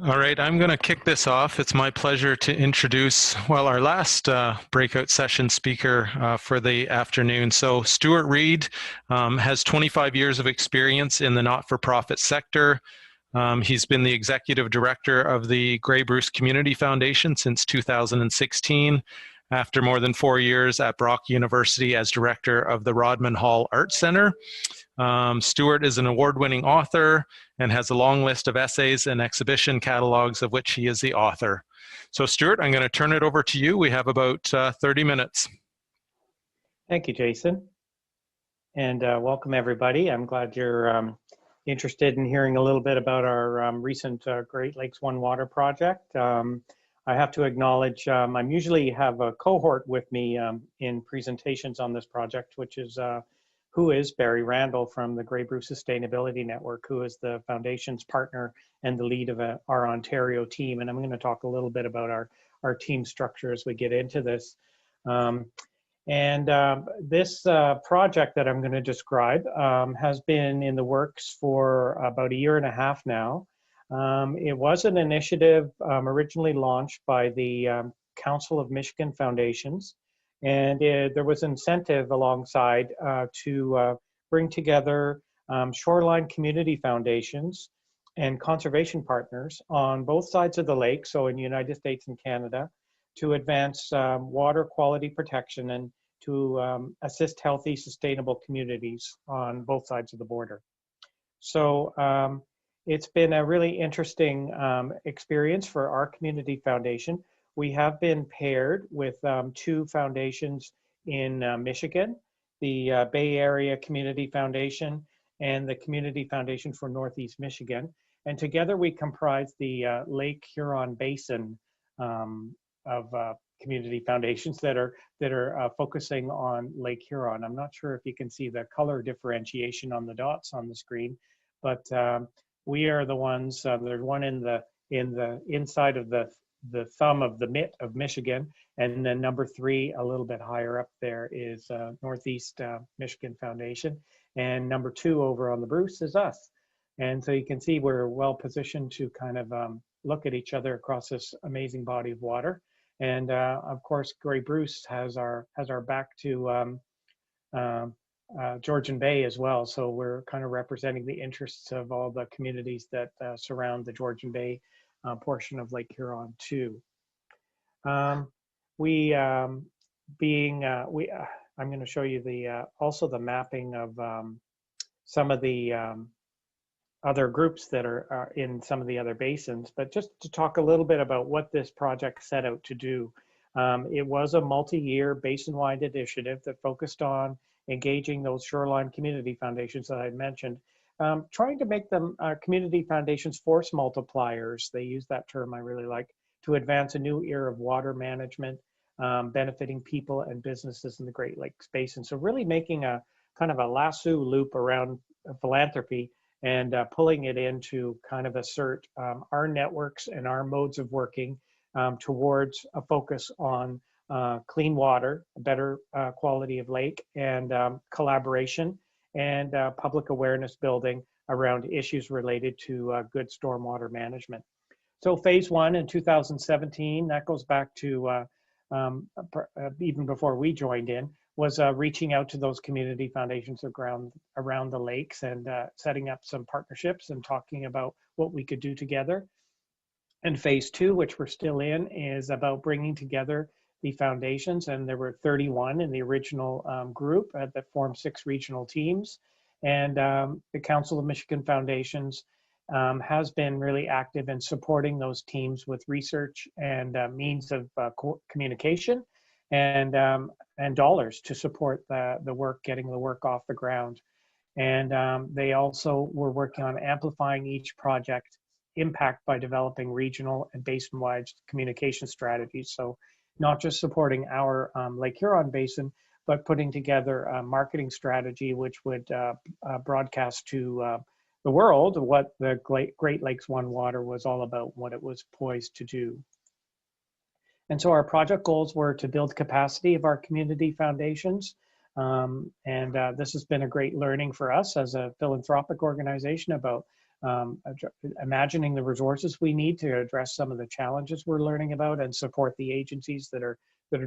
All right, I'm going to kick this off. It's my pleasure to introduce, well, our last breakout session speaker for the afternoon. So Stuart Reed has 25 years of experience in the not-for-profit sector. He's been the executive director of the Grey Bruce Community Foundation since 2016, after more than 4 years at Brock University as director of the Rodman Hall Arts Center. Stuart is an award-winning author and has a long list of essays and exhibition catalogs of which he is the author. So Stuart, I'm going to turn it over to you. We have about 30 minutes. Thank you, Jason. And welcome everybody. I'm glad you're interested in hearing a little bit about our recent Great Lakes One Water project. I have to acknowledge I usually have a cohort with me in presentations on this project, which is who is Barry Randall from the Grey Bruce Sustainability Network, who is the foundation's partner and the lead of our Ontario team. And I'm going to talk a little bit about our team structure as we get into this. This project that I'm going to describe has been in the works for about a year and a half now. It was an initiative originally launched by the Council of Michigan Foundations. And there was incentive alongside to bring together shoreline community foundations and conservation partners on both sides of the lake, so in the United States and Canada, to advance water quality protection and to assist healthy, sustainable communities on both sides of the border. So it's been a really interesting experience for our community foundation. We have been paired with two foundations in Michigan, the Bay Area Community Foundation and the Community Foundation for Northeast Michigan. And together we comprise the Lake Huron Basin of community foundations that are focusing on Lake Huron. I'm not sure if you can see the color differentiation on the dots on the screen, but we are the ones, there's one in the inside of the thumb of the mitt of Michigan, and then number 3 a little bit higher up there is Northeast Michigan Foundation, and number 2 over on the Bruce is us. And so you can see we're well positioned to kind of look at each other across this amazing body of water. And of course, Grey Bruce has our back to Georgian Bay as well. So we're kind of representing the interests of all the communities that surround the Georgian Bay portion of Lake Huron too. I'm going to show you also the mapping of some of the other groups that are in some of the other basins, but just to talk a little bit about what this project set out to do. It was a multi-year basin-wide initiative that focused on engaging those shoreline community foundations that I mentioned, trying to make them community foundations force multipliers. They use that term I really like, to advance a new era of water management, benefiting people and businesses in the Great Lakes Basin. So really making a kind of a lasso loop around philanthropy and pulling it in to kind of assert our networks and our modes of working towards a focus on clean water, better quality of lake, and collaboration and public awareness building around issues related to good stormwater management. So phase 1 in 2017, that goes back to even before we joined in, was reaching out to those community foundations around the lakes and setting up some partnerships and talking about what we could do together. And phase 2, which we're still in, is about bringing together the foundations, and there were 31 in the original group that formed 6 regional teams. And the Council of Michigan Foundations has been really active in supporting those teams with research and means of communication and dollars to support the work, getting the work off the ground. And they also were working on amplifying each project impact by developing regional and basin-wide communication strategies. So not just supporting our Lake Huron Basin, but putting together a marketing strategy which would broadcast to the world what the Great Lakes One Water was all about, what it was poised to do. And so our project goals were to build capacity of our community foundations. This has been a great learning for us as a philanthropic organization about imagining the resources we need to address some of the challenges we're learning about and support the agencies that are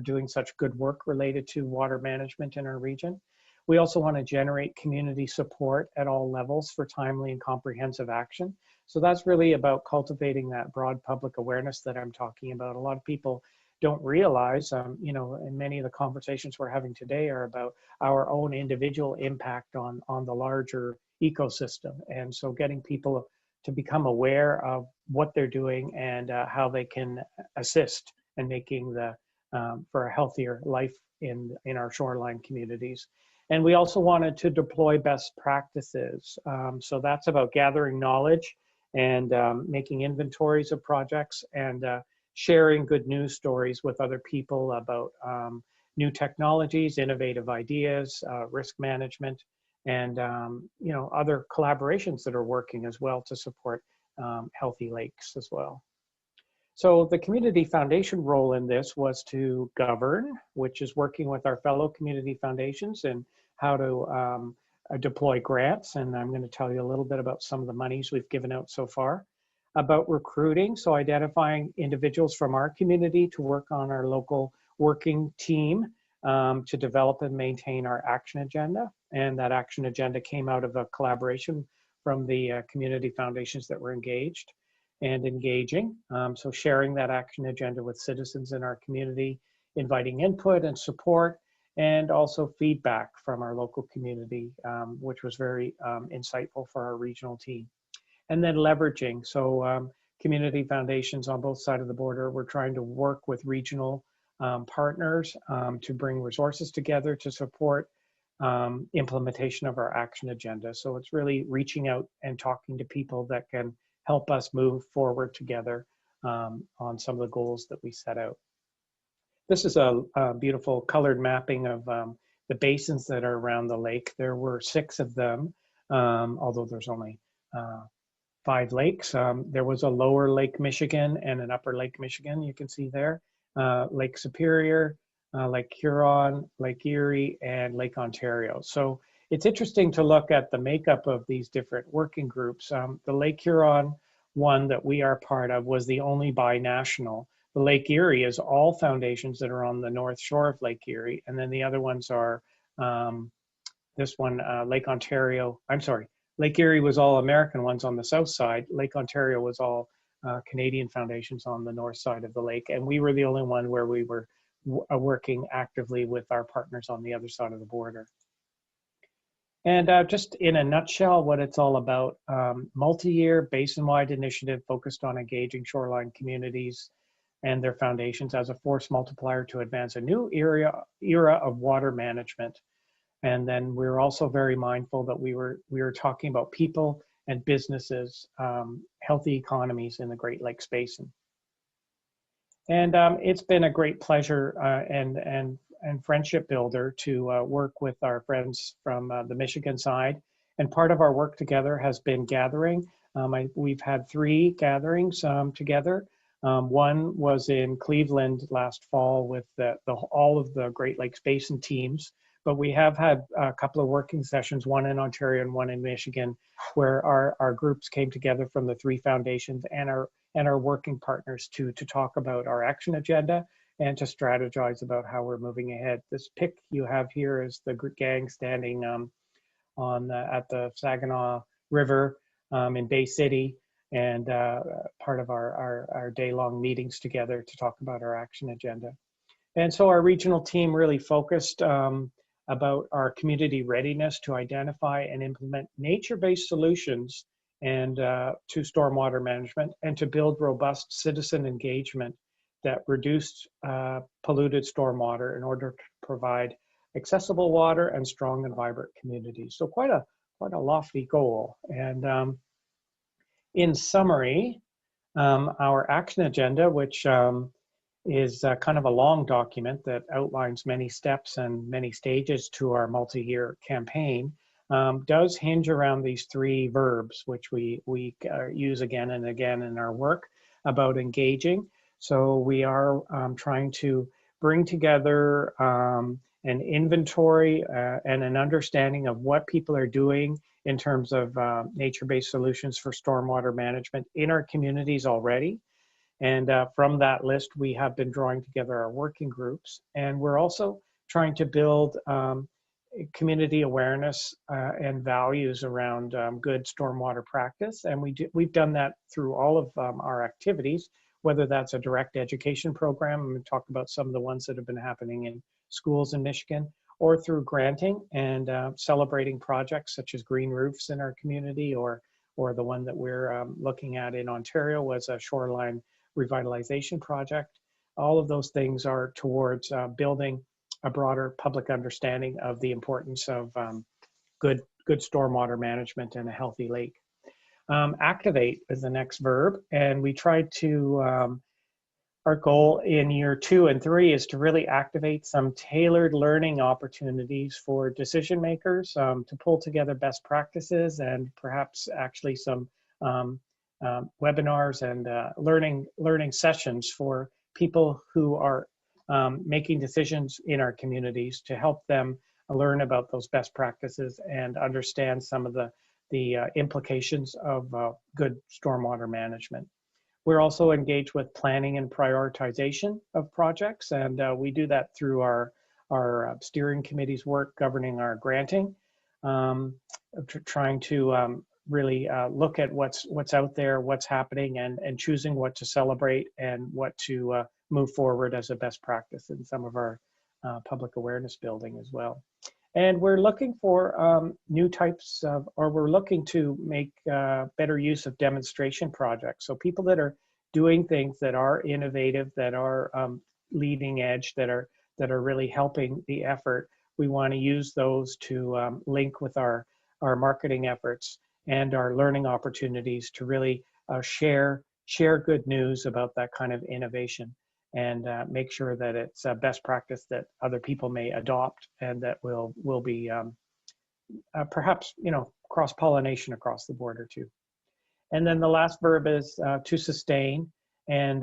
doing such good work related to water management in our region. We also want to generate community support at all levels for timely and comprehensive action. So that's really about cultivating that broad public awareness that I'm talking about. A lot of people don't realize, you know, and many of the conversations we're having today are about our own individual impact on the larger ecosystem. And so getting people to become aware of what they're doing and how they can assist in making for a healthier life in our shoreline communities. And we also wanted to deploy best practices. So that's about gathering knowledge and making inventories of projects and sharing good news stories with other people about new technologies, innovative ideas, risk management, and you know, other collaborations that are working as well to support healthy lakes as well. So the community foundation role in this was to govern, which is working with our fellow community foundations and how to deploy grants. And I'm going to tell you a little bit about some of the monies we've given out so far. About recruiting, so identifying individuals from our community to work on our local working team to develop and maintain our action agenda. And that action agenda came out of a collaboration from the community foundations that were engaged and engaging. So sharing that action agenda with citizens in our community, inviting input and support, and also feedback from our local community, which was very insightful for our regional team. And then leveraging, so community foundations on both sides of the border, we're trying to work with regional partners to bring resources together to support implementation of our action agenda. So it's really reaching out and talking to people that can help us move forward together on some of the goals that we set out. This is a beautiful colored mapping of the basins that are around the lake. There were 6 of them, although there's only 5 lakes. There was a lower Lake Michigan and an upper Lake Michigan, you can see there. Lake Superior, Lake Huron, Lake Erie, and Lake Ontario. So it's interesting to look at the makeup of these different working groups. The Lake Huron one that we are part of was the only binational. The Lake Erie is all foundations that are on the north shore of Lake Erie. And then the other ones are this one, Lake Ontario, I'm sorry, Lake Erie was all American ones on the south side. Lake Ontario was all Canadian foundations on the north side of the lake. And we were the only one where we were working actively with our partners on the other side of the border. And just in a nutshell, what it's all about, multi-year basin-wide initiative focused on engaging shoreline communities and their foundations as a force multiplier to advance a new era of water management. And then we're also very mindful that we were talking about people and businesses, healthy economies in the Great Lakes Basin. And it's been a great pleasure and friendship builder to work with our friends from the Michigan side. And part of our work together has been gathering. We've had 3 gatherings together. One was in Cleveland last fall with all of the Great Lakes Basin teams, but we have had a couple of working sessions, one in Ontario and one in Michigan, where our groups came together from the 3 foundations and our working partners to talk about our action agenda and to strategize about how we're moving ahead. This pic you have here is the gang standing at the Saginaw River in Bay City, and part of our day-long meetings together to talk about our action agenda. And so our regional team really focused about our community readiness to identify and implement nature-based solutions and to stormwater management, and to build robust citizen engagement that reduced polluted stormwater in order to provide accessible water and strong and vibrant communities. So quite a lofty goal. And in summary, our action agenda, which is kind of a long document that outlines many steps and many stages to our multi-year campaign, does hinge around these 3 verbs, which we use again and again in our work about engaging. So we are trying to bring together an inventory and an understanding of what people are doing in terms of nature-based solutions for stormwater management in our communities already. And from that list, we have been drawing together our working groups. And we're also trying to build community awareness and values around good stormwater practice. And we've done that through all of our activities, whether that's a direct education program, I'm going to talk about some of the ones that have been happening in schools in Michigan, or through granting and celebrating projects such as green roofs in our community, or the one that we're looking at in Ontario was a shoreline revitalization project. All of those things are towards building a broader public understanding of the importance of good stormwater management and a healthy lake. Activate is the next verb, and we tried to, our goal in year 2 and 3 is to really activate some tailored learning opportunities for decision makers to pull together best practices and perhaps actually some webinars and learning sessions for people who are making decisions in our communities to help them learn about those best practices and understand some of the implications of good stormwater management. We're also engaged with planning and prioritization of projects, and we do that through our steering committee's work governing our granting, trying to really look at what's out there, what's happening, and choosing what to celebrate and what to move forward as a best practice in some of our public awareness building as well. And we're looking for new types of, or we're looking to make better use of demonstration projects. So people that are doing things that are innovative, that are leading edge, that are really helping the effort, we want to use those to link with our marketing efforts and our learning opportunities to really share good news about that kind of innovation, and make sure that it's a best practice that other people may adopt and that will be perhaps, cross-pollination across the border too. And then the last verb is to sustain, and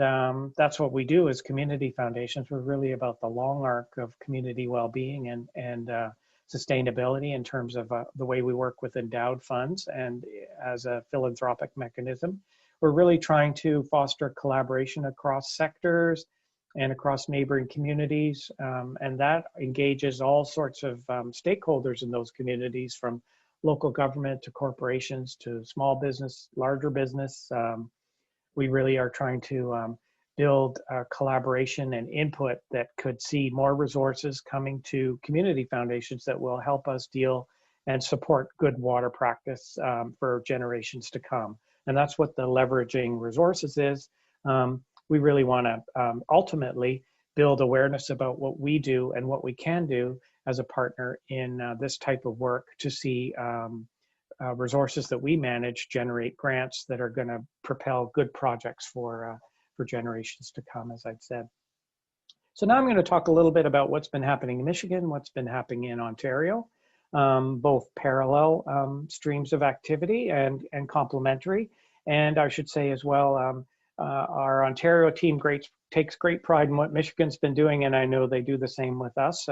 that's what we do as community foundations. We're really about the long arc of community well-being and sustainability in terms of the way we work with endowed funds and as a philanthropic mechanism. We're really trying to foster collaboration across sectors and across neighboring communities, and that engages all sorts of stakeholders in those communities, from local government to corporations to small business, larger business. We really are trying to build collaboration and input that could see more resources coming to community foundations that will help us deal and support good water practice for generations to come. And that's what the leveraging resources is. We really want to ultimately build awareness about what we do and what we can do as a partner in this type of work to see resources that we manage generate grants that are going to propel good projects for generations to come, as I've said. So now I'm going to talk a little bit about what's been happening in Michigan, what's been happening in Ontario, both parallel streams of activity and complementary. And I should say as well, our Ontario team takes great pride in what Michigan's been doing, and I know they do the same with us.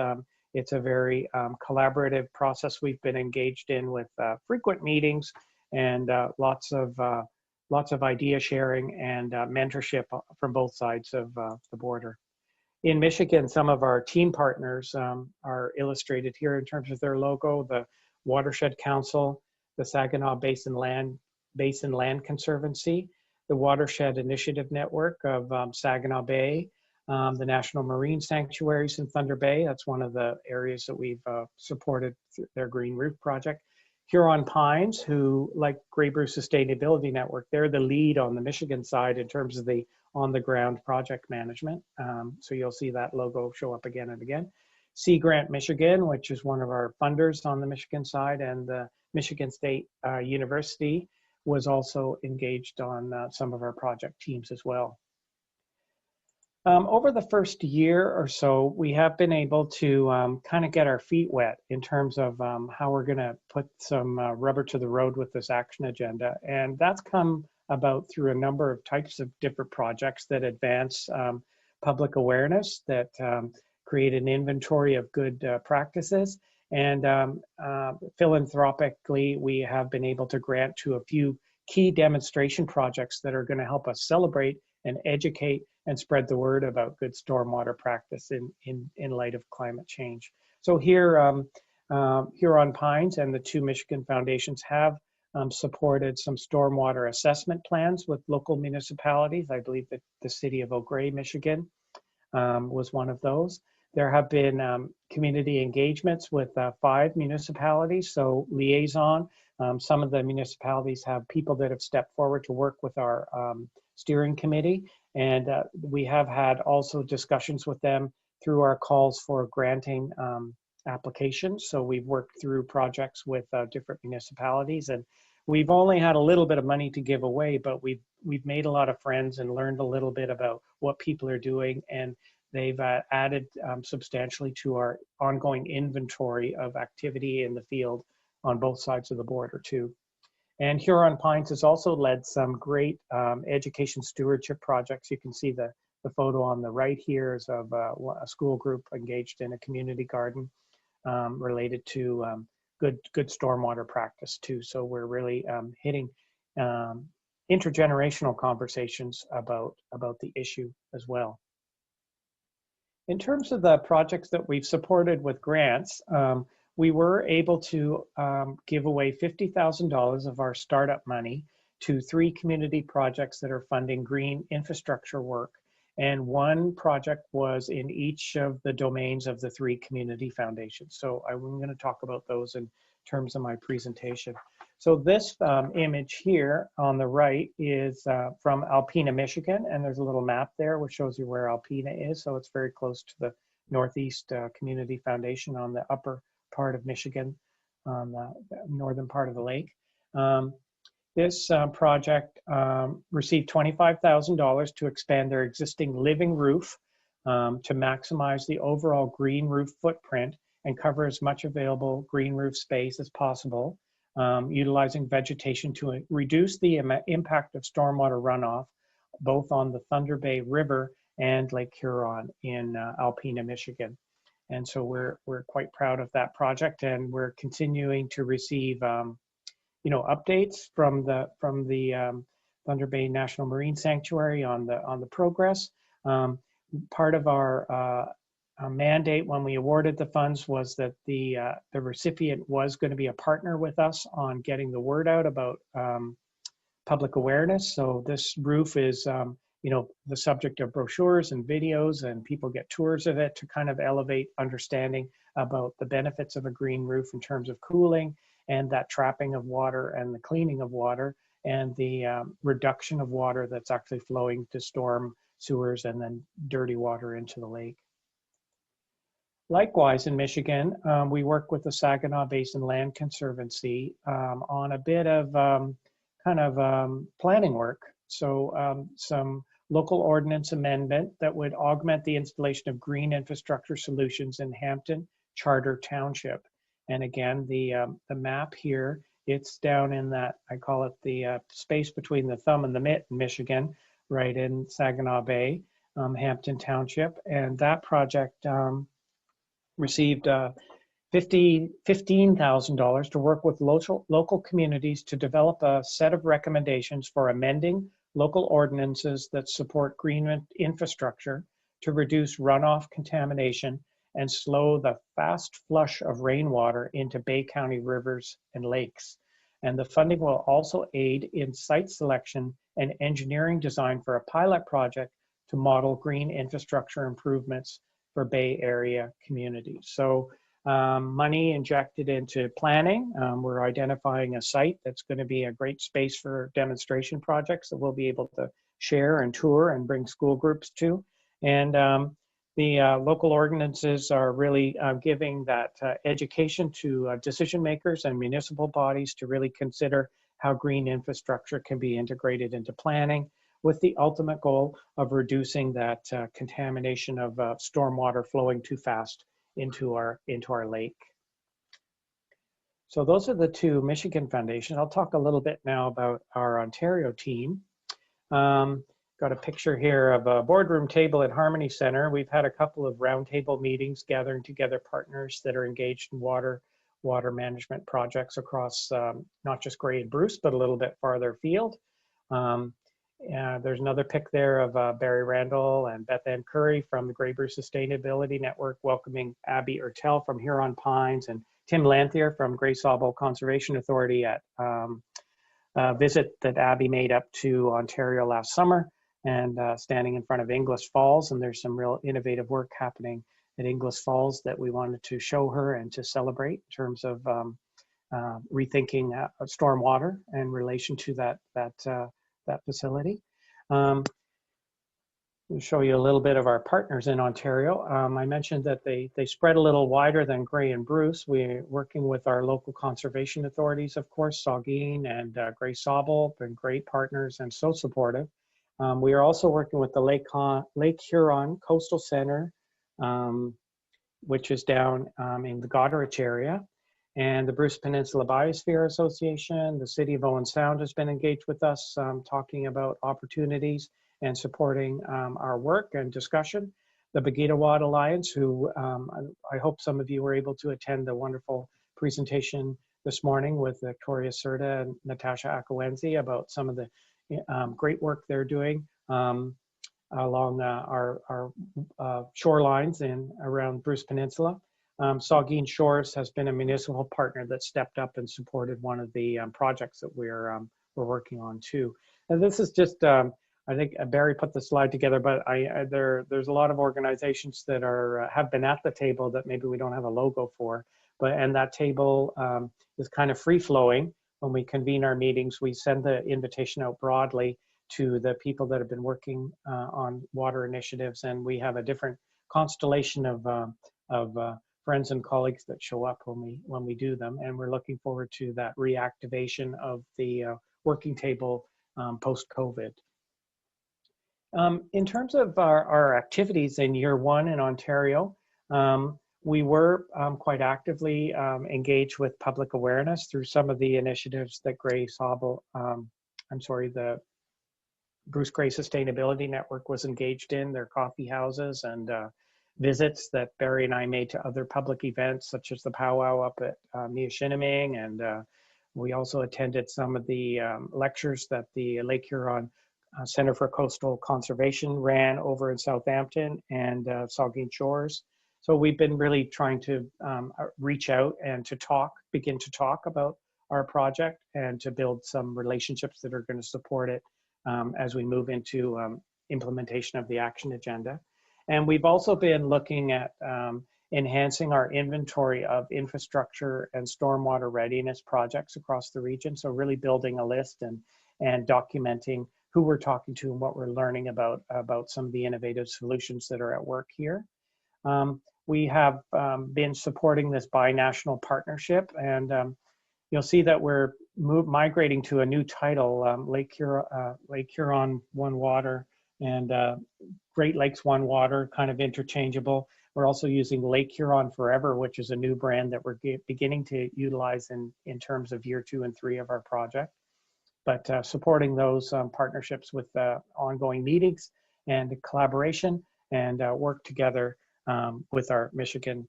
It's a very collaborative process we've been engaged in with frequent meetings and lots of idea sharing and mentorship from both sides of the border. In Michigan, some of our team partners are illustrated here in terms of their logo: the Watershed Council, the Saginaw Basin Land Conservancy, the Watershed Initiative Network of Saginaw Bay, the National Marine Sanctuaries in Thunder Bay. That's one of the areas that we've supported through their Green Roof Project. Huron Pines, who, like Grey Bruce Sustainability Network, they're the lead on the Michigan side in terms of the on-the-ground project management. So you'll see that logo show up again and again. Sea Grant Michigan, which is one of our funders on the Michigan side, and the Michigan State University was also engaged on some of our project teams as well. Over the first year or so, we have been able to kind of get our feet wet in terms of how we're going to put some rubber to the road with this action agenda. And that's come about through a number of types of different projects that advance public awareness, that create an inventory of good practices, And philanthropically, we have been able to grant to a few key demonstration projects that are going to help us celebrate and educate and spread the word about good stormwater practice in light of climate change. So here, Huron Pines and the two Michigan foundations have supported some stormwater assessment plans with local municipalities. I believe that the city of Eau Gray, Michigan was one of those. There have been community engagements with 5 municipalities, so liaison. Some of the municipalities have people that have stepped forward to work with our steering committee, and we have had also discussions with them through our calls for granting applications. So we've worked through projects with different municipalities, and we've only had a little bit of money to give away, but we've made a lot of friends and learned a little bit about what people are doing, and they've added substantially to our ongoing inventory of activity in the field on both sides of the border too. And Huron Pines has also led some great education stewardship projects. You can see the photo on the right here is of a school group engaged in a community garden related to good stormwater practice too. So we're really hitting intergenerational conversations about the issue as well. In terms of the projects that we've supported with grants, we were able to give away $50,000 of our startup money to 3 community projects that are funding green infrastructure work. And 1 project was in each of the domains of the 3 community foundations. So I'm going to talk about those in terms of my presentation. So this image here on the right is from Alpena, Michigan, and there's a little map there which shows you where Alpena is. So it's very close to the Northeast Community Foundation on the upper part of Michigan, on the northern part of the lake. This project received $25,000 to expand their existing living roof to maximize the overall green roof footprint and cover as much available green roof space as possible, utilizing vegetation to reduce the impact of stormwater runoff, both on the Thunder Bay River and Lake Huron in Alpena, Michigan. And so we're quite proud of that project, and we're continuing to receive updates from the Thunder Bay National Marine Sanctuary on the progress. Part of our mandate when we awarded the funds was that the recipient was going to be a partner with us on getting the word out about public awareness. So this roof is the subject of brochures and videos, and people get tours of it to kind of elevate understanding about the benefits of a green roof in terms of cooling and that trapping of water and the cleaning of water and the reduction of water that's actually flowing to storm sewers and then dirty water into the lake. Likewise, in Michigan, we work with the Saginaw Basin Land Conservancy on a bit of planning work. So some local ordinance amendment that would augment the installation of green infrastructure solutions in Hampton Charter Township. And again, the map here, it's down in that, I call it the space between the thumb and the mitt in Michigan, right in Saginaw Bay, Hampton Township. And that project received $15,000 to work with local communities to develop a set of recommendations for amending local ordinances that support green infrastructure to reduce runoff contamination and slow the fast flush of rainwater into Bay County rivers and lakes. And the funding will also aid in site selection and engineering design for a pilot project to model green infrastructure improvements for Bay Area communities. So money injected into planning. We're identifying a site that's going to be a great space for demonstration projects that we'll be able to share and tour and bring school groups to. And the local ordinances are really giving that education to decision makers and municipal bodies to really consider how green infrastructure can be integrated into planning, with the ultimate goal of reducing that contamination of stormwater flowing too fast into our lake. So those are the 2 Michigan foundations. I'll talk a little bit now about our Ontario team. got a picture here of a boardroom table at Harmony Center. We've had a couple of roundtable meetings gathering together partners that are engaged in water management projects across not just Grey and Bruce, but a little bit farther afield. There's another pic there of Barry Randall and Beth Ann Curry from the Grey Bruce Sustainability Network, welcoming Abby Ertel from Huron Pines and Tim Lanthier from Grey Sauble Conservation Authority at a visit that Abby made up to Ontario last summer, and standing in front of Inglis Falls. And there's some real innovative work happening at Inglis Falls that we wanted to show her and to celebrate in terms of rethinking stormwater in relation to that facility. I'll show you a little bit of our partners in Ontario. I mentioned that they spread a little wider than Grey and Bruce. We're working with our local conservation authorities, of course, Saugeen and Grey Sauble, been great partners and so supportive. We are also working with the Lake Huron Coastal Center, which is down in the Goderich area, and the Bruce Peninsula Biosphere Association. The City of Owen Sound has been engaged with us, talking about opportunities and supporting our work and discussion. The Bagitawad Alliance, who I hope some of you were able to attend the wonderful presentation this morning with Victoria Serta and Natasha Akawenzi about some of the great work they're doing along our shorelines and around Bruce Peninsula. Saugeen Shores has been a municipal partner that stepped up and supported one of the projects that we're working on too. And this is just, I think Barry put the slide together, but there's a lot of organizations that have been at the table that maybe we don't have a logo for, and that table is kind of free flowing. When we convene our meetings, we send the invitation out broadly to the people that have been working on water initiatives, and we have a different constellation of friends and colleagues that show up when we do them, and we're looking forward to that reactivation of the working table post-COVID. In terms of our activities in year one in Ontario, we were quite actively engaged with public awareness through some of the initiatives that the Bruce Grey Sustainability Network was engaged in, their coffee houses and visits that Barry and I made to other public events, such as the powwow up at Miashinaming, and we also attended some of the lectures that the Lake Huron Center for Coastal Conservation ran over in Southampton and Saugeen Shores. So we've been really trying to reach out and begin to talk about our project and to build some relationships that are going to support it as we move into implementation of the action agenda. And we've also been looking at enhancing our inventory of infrastructure and stormwater readiness projects across the region. So really building a list and documenting who we're talking to and what we're learning about some of the innovative solutions that are at work here. We have been supporting this binational partnership, and you'll see that we're migrating to a new title, Lake Huron One Water and Great Lakes One Water, kind of interchangeable. We're also using Lake Huron Forever, which is a new brand that we're beginning to utilize in terms of year 2 and 3 of our project. But supporting those partnerships with ongoing meetings and collaboration and work together with our Michigan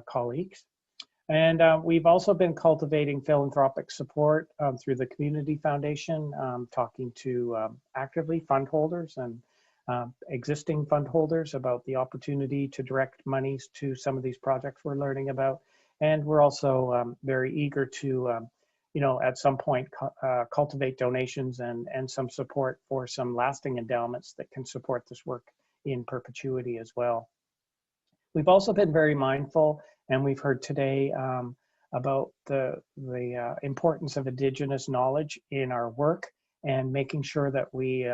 colleagues. And we've also been cultivating philanthropic support through the Community Foundation, talking to actively fund holders and existing fund holders about the opportunity to direct monies to some of these projects we're learning about. And we're also very eager to, at some point cultivate donations and some support for some lasting endowments that can support this work in perpetuity as well. We've also been very mindful, and we've heard today about the importance of Indigenous knowledge in our work and making sure that we,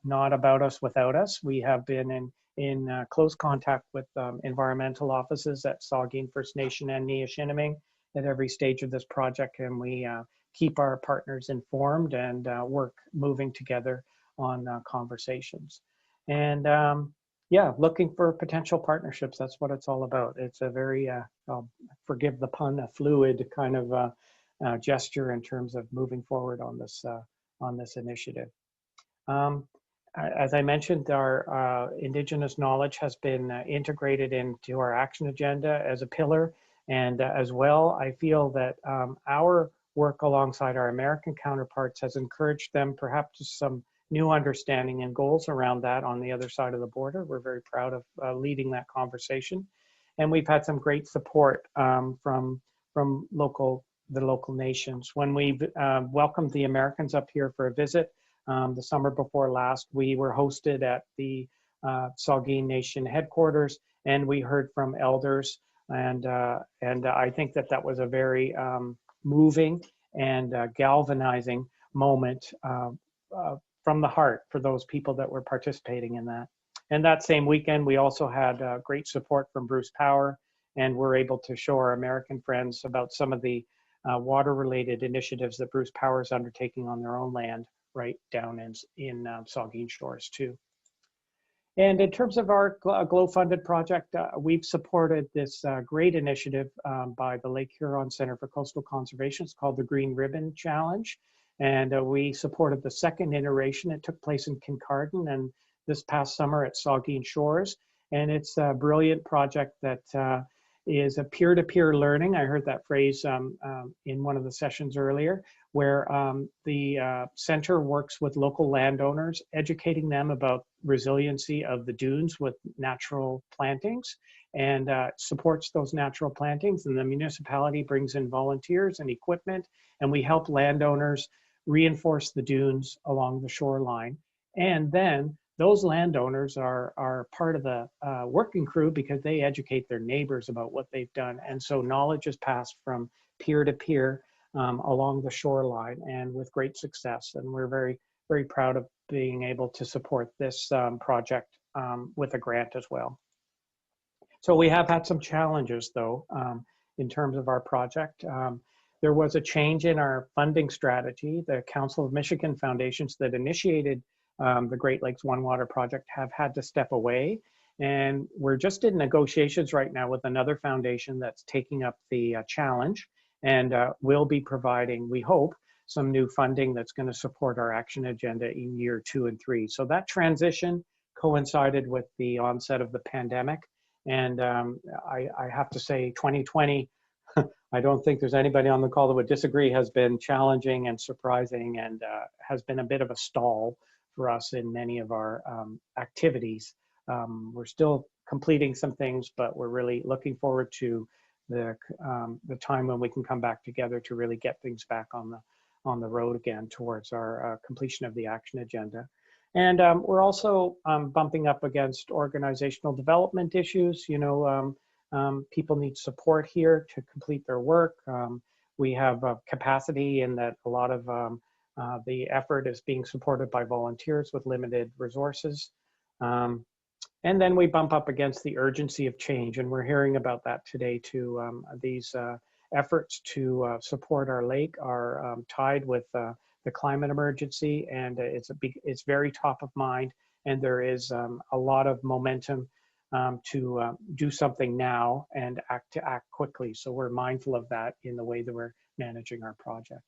not about us without us. We have been in close contact with environmental offices at Saugeen First Nation and Miashinaming at every stage of this project, and we keep our partners informed and work moving together on conversations. And yeah, looking for potential partnerships. That's what it's all about. It's a very, forgive the pun, a fluid kind of gesture in terms of moving forward on this initiative. As I mentioned, our Indigenous knowledge has been integrated into our action agenda as a pillar. And as well, I feel that our work alongside our American counterparts has encouraged them perhaps to some new understanding and goals around that on the other side of the border. We're very proud of leading that conversation. And we've had some great support from the local nations. When we welcomed the Americans up here for a visit, the summer before last, we were hosted at the Saugeen Nation headquarters, and we heard from elders, and I think that was a very moving and galvanizing moment from the heart for those people that were participating in that. And that same weekend, we also had great support from Bruce Power, and we're able to show our American friends about some of the water-related initiatives that Bruce Power is undertaking on their own land, right down in Saugeen Shores too. And in terms of our GLOW-funded project, we've supported this great initiative by the Lake Huron Center for Coastal Conservation. It's called the Green Ribbon Challenge. And we supported the second iteration. It took place in Kincardine and this past summer at Saugeen Shores. And it's a brilliant project that is a peer-to-peer learning. I heard that phrase in one of the sessions earlier, where the center works with local landowners, educating them about resiliency of the dunes with natural plantings, and supports those natural plantings. And the municipality brings in volunteers and equipment, and we help landowners reinforce the dunes along the shoreline. And then those landowners are part of the working crew because they educate their neighbors about what they've done. And so knowledge is passed from peer to peer along the shoreline, and with great success. And we're very, very proud of being able to support this project with a grant as well. So we have had some challenges though in terms of our project. There was a change in our funding strategy. The Council of Michigan Foundations that initiated the Great Lakes One Water project have had to step away. And we're just in negotiations right now with another foundation that's taking up the challenge, and will be providing, we hope, some new funding that's going to support our action agenda in year 2 and 3. So that transition coincided with the onset of the pandemic. And I have to say 2020, I don't think there's anybody on the call that would disagree, has been challenging and surprising, and has been a bit of a stall for us in many of our activities. We're still completing some things, but we're really looking forward to the time when we can come back together to really get things back on the road again towards our completion of the action agenda. And we're also bumping up against organizational development issues. You know, people need support here to complete their work. We have capacity in that a lot of the effort is being supported by volunteers with limited resources. And then we bump up against the urgency of change, and we're hearing about that today too. These efforts to support our lake are tied with the climate emergency, and it's very top of mind, and there is a lot of momentum to do something now and act quickly. So we're mindful of that in the way that we're managing our project.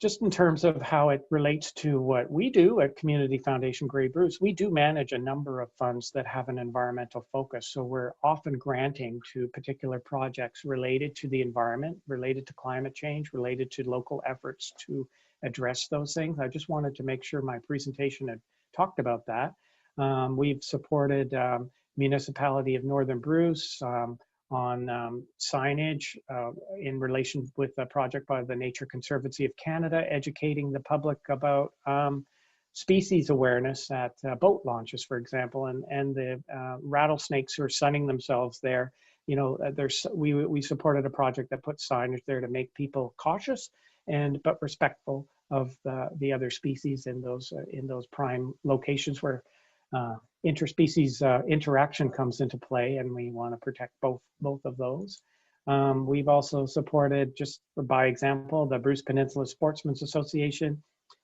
Just in terms of how it relates to what we do at Community Foundation Grey Bruce, we do manage a number of funds that have an environmental focus. So we're often granting to particular projects related to the environment, related to climate change, related to local efforts to address those things. I just wanted to make sure my presentation had talked about that. We've supported Municipality of Northern Bruce on signage in relation with a project by the Nature Conservancy of Canada, educating the public about species awareness at boat launches, for example, and the rattlesnakes who are sunning themselves there. You know, we supported a project that put signage there to make people cautious but respectful of the other species in those prime locations where interspecies interaction comes into play, and we want to protect both of those. We've also supported, just by example, the Bruce Peninsula Sportsmen's Association.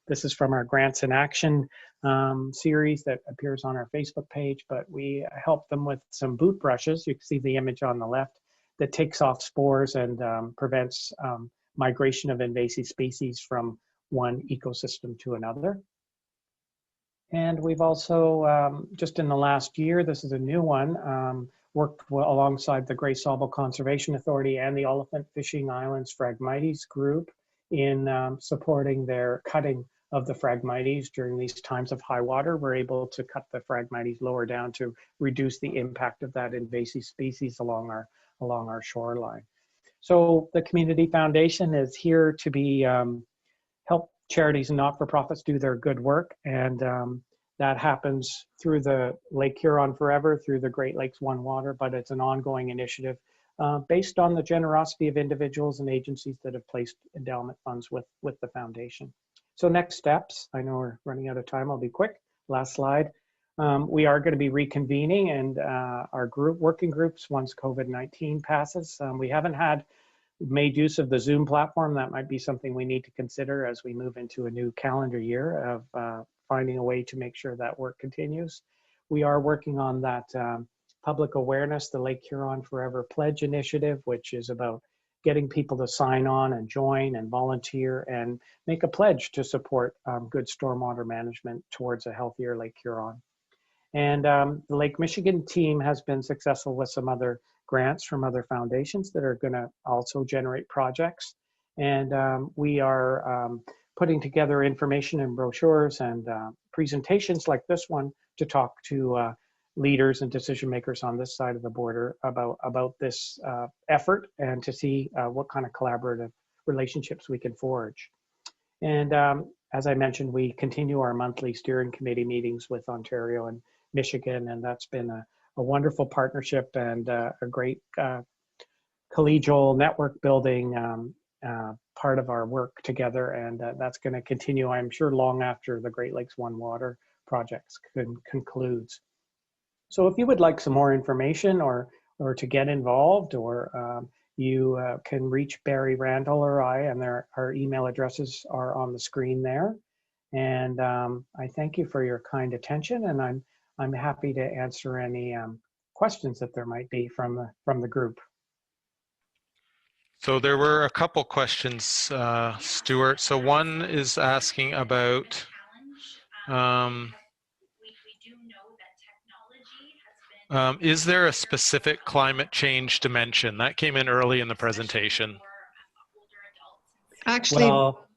This is from our Grants in Action series that appears on our Facebook page, but we help them with some boot brushes. You can see the image on the left that takes off spores and prevents migration of invasive species from one ecosystem to another. And we've also, just in the last year, this is a new one, worked alongside the Great Sawbill Conservation Authority and the Elephant Fishing Islands Phragmites group in supporting their cutting of the Phragmites during these times of high water. We're able to cut the Phragmites lower down to reduce the impact of that invasive species along our shoreline. So the Community Foundation is here to be help charities and not-for-profits do their good work, and that happens through the Lake Huron Forever, through the Great Lakes One Water, but it's an ongoing initiative based on the generosity of individuals and agencies that have placed endowment funds with the foundation. So next steps, I know we're running out of time, I'll be quick. Last slide. We are going to be reconvening and our working groups once COVID-19 passes. We haven't made use of the Zoom platform. That might be something we need to consider as we move into a new calendar year of finding a way to make sure that work continues. We are working on that public awareness, the Lake Huron Forever Pledge Initiative, which is about getting people to sign on and join and volunteer and make a pledge to support good stormwater management towards a healthier Lake Huron. And the Lake Michigan team has been successful with some other grants from other foundations that are going to also generate projects. And we are putting together information and brochures and presentations like this one to talk to leaders and decision makers on this side of the border about this effort and to see what kind of collaborative relationships we can forge. And as I mentioned, we continue our monthly steering committee meetings with Ontario and Michigan, and that's been a wonderful partnership and a great collegial network building part of our work together, and that's going to continue, I'm sure, long after the Great Lakes One Water project concludes. So if you would like some more information or to get involved, or you can reach Barry Randall or I, and our email addresses are on the screen there. And I thank you for your kind attention, and I'm happy to answer any questions that there might be from the group. So there were a couple questions, Stuart. So one is asking about is there a specific climate change dimension? That came in early in the presentation. Actually, Well,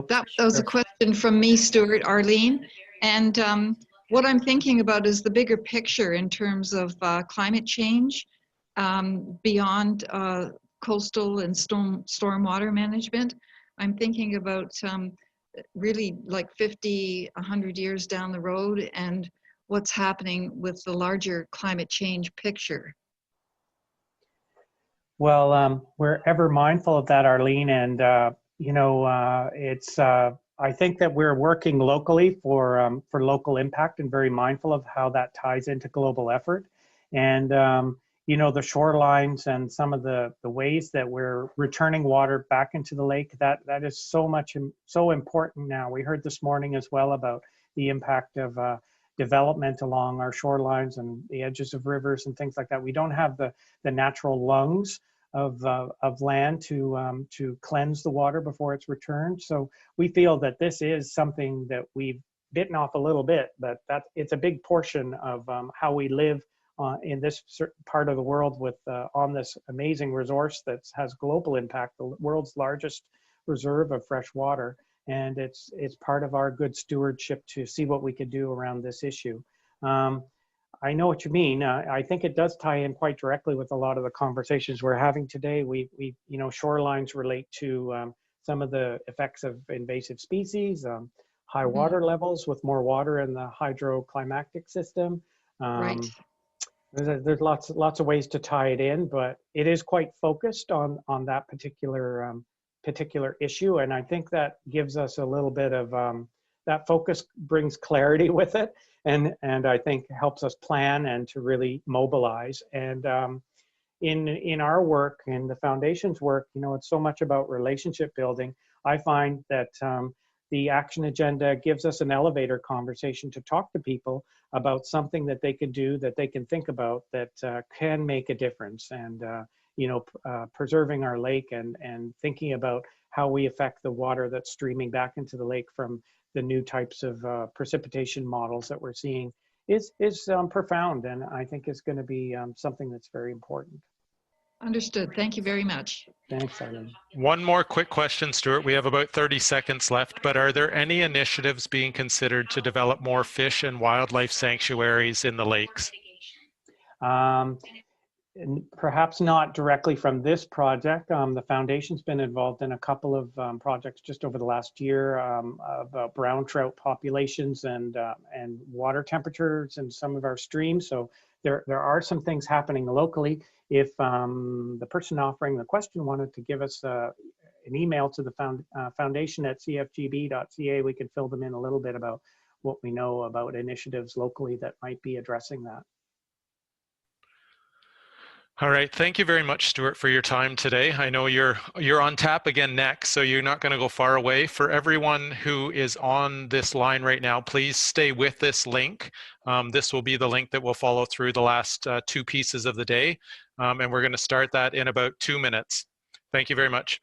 that was a question from me, Stuart, Arlene. And what I'm thinking about is the bigger picture in terms of climate change beyond coastal and stormwater management. I'm thinking about really like 50, 100 years down the road and what's happening with the larger climate change picture. Well, we're ever mindful of that, Arlene, and it's. I think that we're working locally for local impact and very mindful of how that ties into global effort. And the shorelines and some of the ways that we're returning water back into the lake, that is so important now. We heard this morning as well about the impact of development along our shorelines and the edges of rivers and things like that. We don't have the natural lungs of land to cleanse the water before it's returned. So we feel that this is something that we've bitten off a little bit, but it's a big portion of how we live in this part of the world with on this amazing resource that has global impact, the world's largest reserve of fresh water. And it's part of our good stewardship to see what we could do around this issue. I know what you mean. I think it does tie in quite directly with a lot of the conversations we're having today. Shorelines relate to some of the effects of invasive species, high water levels with more water in the hydroclimactic system. Right. There's lots of ways to tie it in, but it is quite focused on that particular issue, and I think that gives us a little bit of that focus brings clarity with it, and I think helps us plan and to really mobilize. And in our work, in the foundation's work, it's so much about relationship building. I find that the action agenda gives us an elevator conversation to talk to people about something that they can do, that they can think about, that can make a difference. And preserving our lake and thinking about how we affect the water that's streaming back into the lake from the new types of precipitation models that we're seeing is profound, and I think is going to be something that's very important. Understood. Thank you very much. Thanks, Eileen. One more quick question, Stuart. We have about 30 seconds left, but are there any initiatives being considered to develop more fish and wildlife sanctuaries in the lakes? And perhaps not directly from this project. The foundation's been involved in a couple of projects just over the last year about brown trout populations and water temperatures in some of our streams. So there are some things happening locally. If the person offering the question wanted to give us an email to the foundation at cfgb.ca, we could fill them in a little bit about what we know about initiatives locally that might be addressing that. All right, thank you very much, Stuart, for your time today. I know you're on tap again next, so you're not going to go far away. For everyone who is on this line right now, please stay with this link. This will be the link that will follow through the last 2 pieces of the day, and we're going to start that in about 2 minutes. Thank you very much.